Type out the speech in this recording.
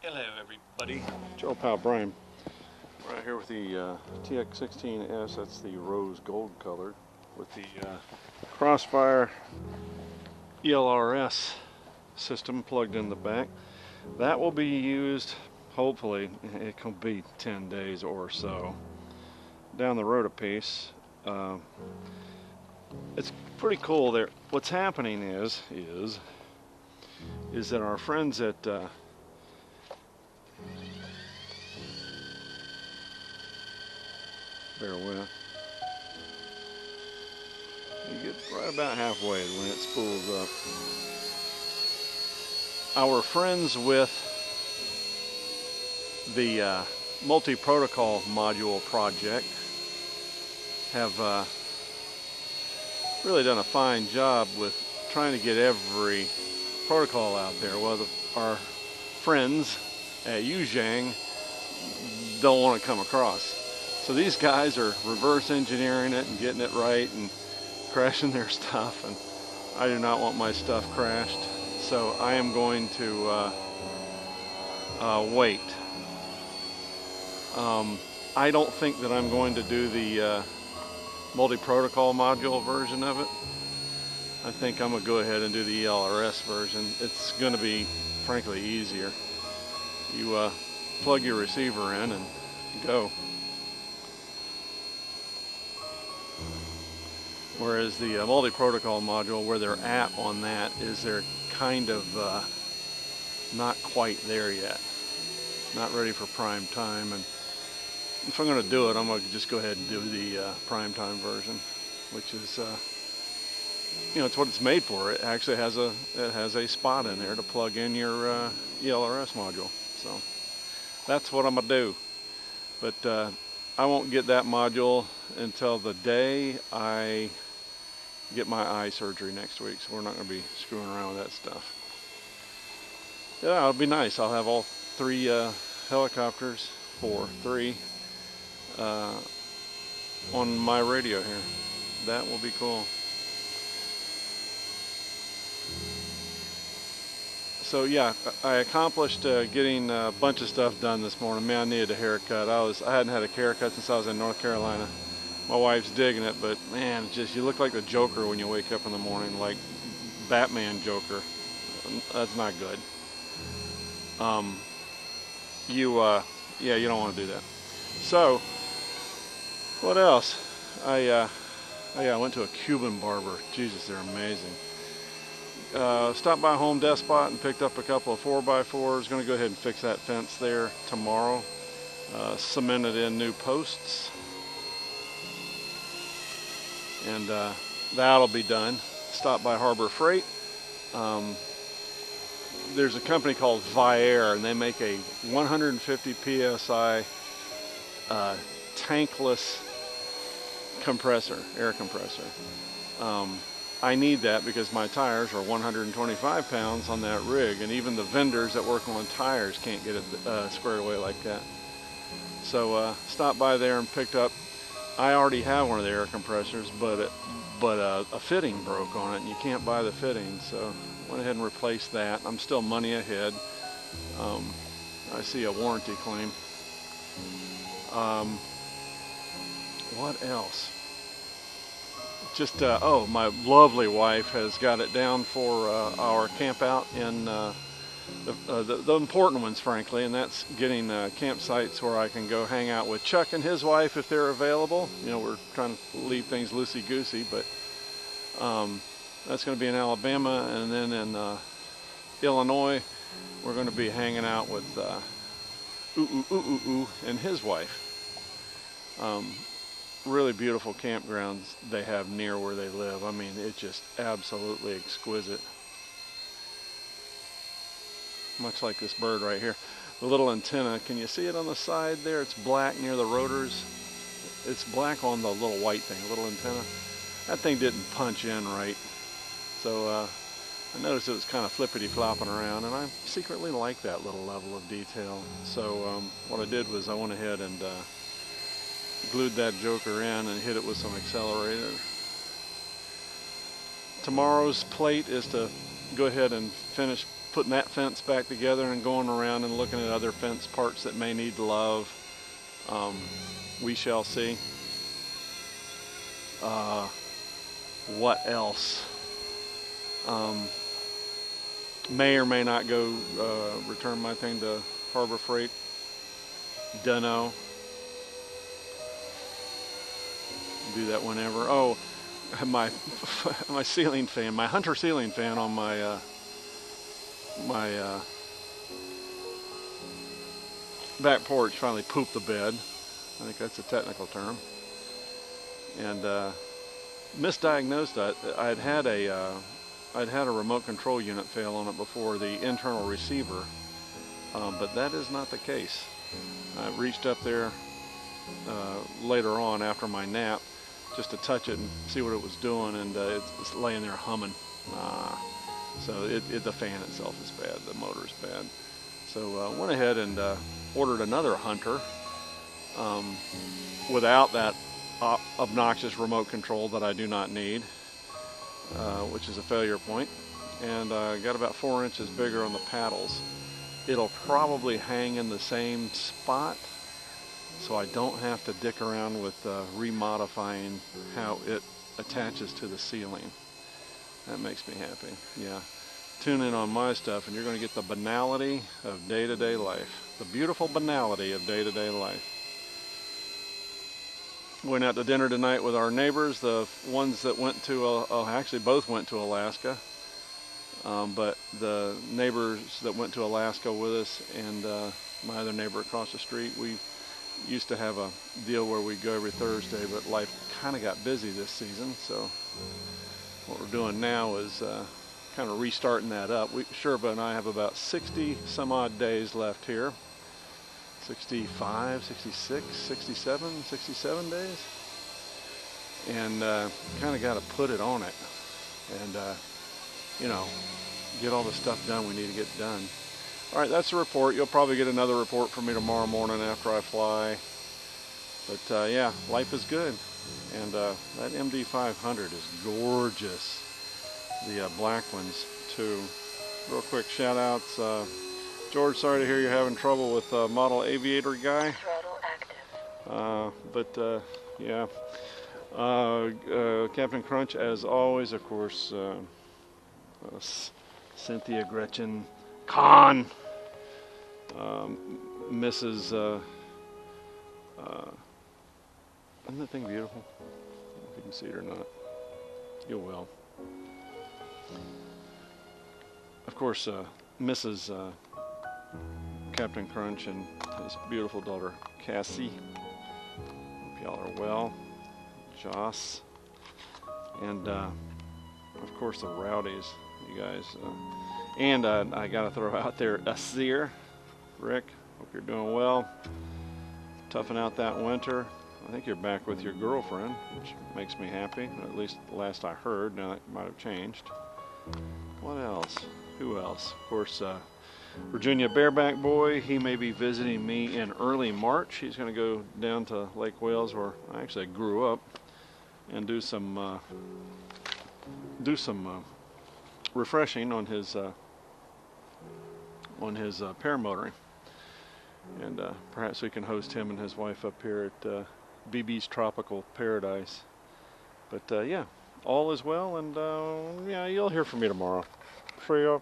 Hello everybody, Joe Pal Brian. We're out here with the TX16S, that's the rose gold color, with the Crossfire ELRS system plugged in the back. That will be used, hopefully, it could be 10 days or so, down the road a piece. It's pretty cool there. What's happening is that our friends at bear with. You get right about halfway when it spools up. Our friends with the multi-protocol module project have really done a fine job with trying to get every protocol out there. Well, our friends at Yuzhang don't want to come across. So these guys are reverse engineering it and getting it right and crashing their stuff, and I do not want my stuff crashed. So I am going to wait. I don't think that I'm going to do the multi-protocol module version of it. I think I'm going to go ahead and do the ELRS version. It's going to be, frankly, easier. You plug your receiver in and go. Whereas the multi-protocol module, where they're at on that is they're kind of not quite there yet. Not ready for prime time. And if I'm going to do it, I'm going to just go ahead and do the prime time version, which is, you know, it's what it's made for. It actually has a spot in there to plug in your ELRS module. So that's what I'm going to do. But I won't get that module until the day I get my eye surgery next week, so we're not going to be screwing around with that stuff. Yeah, it'll be nice. I'll have all three helicopters, three, on my radio here. That will be cool. So yeah, I accomplished getting a bunch of stuff done this morning. Man, I needed a haircut. I hadn't had a haircut since I was in North Carolina. My wife's digging it, but man, just you look like the Joker when you wake up in the morning, like Batman Joker. That's not good. Yeah, you don't want to do that. So, what else? I went to a Cuban barber. Jesus, they're amazing. Stopped by Home Depot and picked up a couple of 4x4s. Going to go ahead and fix that fence there tomorrow. Cemented in new posts. And that'll be done. Stopped by Harbor Freight. There's a company called Viair, and they make a 150 psi tankless compressor, air compressor. I need that because my tires are 125 pounds on that rig, and even the vendors that work on tires can't get it squared away like that. So stopped by there and picked up. I already have one of the air compressors, but a fitting broke on it, and you can't buy the fitting, so went ahead and replaced that. I'm still money ahead. I see a warranty claim. What else? Just, oh, my lovely wife has got it down for our camp out in the important ones, frankly, and that's getting campsites where I can go hang out with Chuck and his wife if they're available. You know, we're trying to leave things loosey-goosey, but that's going to be in Alabama, and then in Illinois, we're going to be hanging out with and his wife. Really beautiful campgrounds they have near where they live. I mean, it's just absolutely exquisite. Much like this bird right here. The little antenna, can you see it on the side there? It's black near the rotors. It's black on the little white thing, little antenna. That thing didn't punch in right. So I noticed it was kind of flippity flopping around, and I secretly like that little level of detail. So what I did was I went ahead and glued that joker in and hit it with some accelerator. Tomorrow's plate is to go ahead and finish putting that fence back together and going around and looking at other fence parts that may need love. We shall see. What else? May or may not go return my thing to Harbor Freight. Dunno. Do that whenever. Oh, my ceiling fan, my Hunter ceiling fan on my back porch finally pooped the bed. I think that's a technical term. And misdiagnosed it. I'd had a remote control unit fail on it before, the internal receiver, but that is not the case. I reached up there later on after my nap just to touch it and see what it was doing, and it's laying there humming. So the fan itself is bad, the motor's bad. So went ahead and ordered another Hunter without that obnoxious remote control that I do not need, which is a failure point, and got about 4 inches bigger on the paddles. It'll probably hang in the same spot, so I don't have to dick around with remodifying how it attaches to the ceiling. That makes me happy. Yeah, tune in on my stuff and you're going to get the banality of day-to-day life, the beautiful banality of day-to-day life. Went out to dinner tonight with our neighbors, the ones that went to, actually both went to Alaska, but the neighbors that went to Alaska with us and my other neighbor across the street, we used to have a deal where we'd go every Thursday, but life kind of got busy this season, so what we're doing now is kind of restarting that up. Sherba and I have about 60 some odd days left here. 65, 66, 67 days, and kind of got to put it on it and you know, get all the stuff done we need to get done. All right, that's the report. You'll probably get another report from me tomorrow morning after I fly, but yeah, life is good, and that MD500 is gorgeous. The black ones too. Real quick shout outs. George, sorry to hear you're having trouble with model aviator guy. Throttle active. Yeah. Captain Crunch, as always, of course, Cynthia Gretchen Kahn, Mrs. Isn't that thing beautiful? I don't know if you can see it or not. You will. Of course, Mrs. Captain Crunch and his beautiful daughter Cassie. Hope y'all are well. Joss. And of course the rowdies, you guys. And I gotta throw out there Asir, Rick, hope you're doing well. Toughing out that winter. I think you're back with your girlfriend, which makes me happy, at least the last I heard. Now that might have changed. What else? Who else? Of course, Virginia Bareback Boy, he may be visiting me in early March. He's going to go down to Lake Wales, where I actually grew up, and do some refreshing on his paramotoring, and perhaps we can host him and his wife up here at BB's Tropical Paradise. But yeah, all is well, and yeah, you'll hear from me tomorrow. See ya.